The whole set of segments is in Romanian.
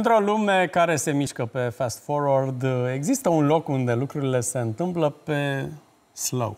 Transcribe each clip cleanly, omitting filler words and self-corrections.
Într-o lume care se mișcă pe fast forward, există un loc unde lucrurile se întâmplă pe slow.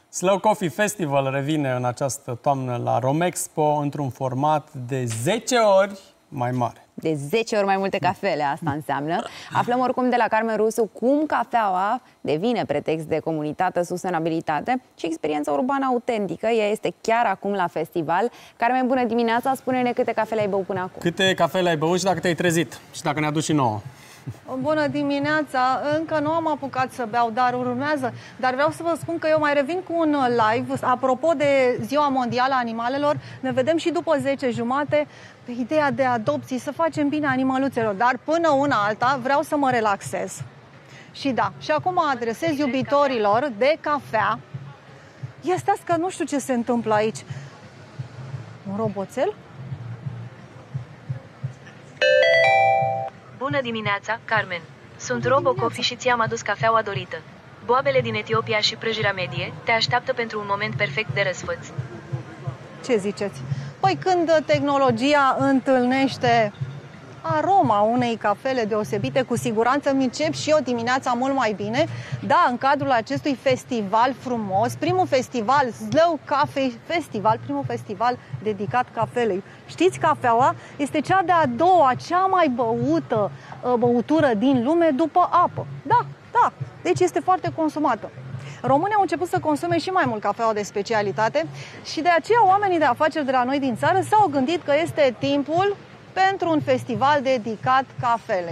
Slow Coffee Festival revine în această toamnă la Romexpo într-un format de 10 ori mai mare. De 10 ori mai multe cafele, asta înseamnă. Aflăm oricum de la Carmen Rusu cum cafeaua devine pretext de comunitate, sustenabilitate și experiență urbană autentică. Ea este chiar acum la festival. Carmen, bună dimineața! Spune-ne câte cafele ai băut până acum. Câte cafele ai băut și dacă te-ai trezit și dacă ne aduci și nouă. Bună dimineața! Încă nu am apucat să beau, dar urmează. Dar vreau să vă spun că eu mai revin cu un live. Apropo de Ziua Mondială a Animalelor, ne vedem și după 10:30 pe ideea de adopții, să facem bine animăluțelor. Dar până una alta vreau să mă relaxez. Și da, și acum mă adresez iubitorilor de cafea. Ia stați că nu știu ce se întâmplă aici. Un roboțel? Bună dimineața, Carmen. Sunt Robo Coffee și ți-am adus cafeaua dorită. Boabele din Etiopia și prăjirea medie te așteaptă pentru un moment perfect de răsfăț. Ce ziceți? Păi când tehnologia întâlnește aroma unei cafele deosebite, cu siguranță îmi încep și eu dimineața mult mai bine. Da, în cadrul acestui festival frumos, primul festival, Slow Coffee Festival, primul festival dedicat cafelei. Știți, cafeaua este cea de-a doua, cea mai băută băutură din lume după apă. Da, da, deci este foarte consumată. Românii au început să consume și mai mult cafeaua de specialitate și de aceea oamenii de afaceri de la noi din țară s-au gândit că este timpul pentru un festival dedicat cafelei.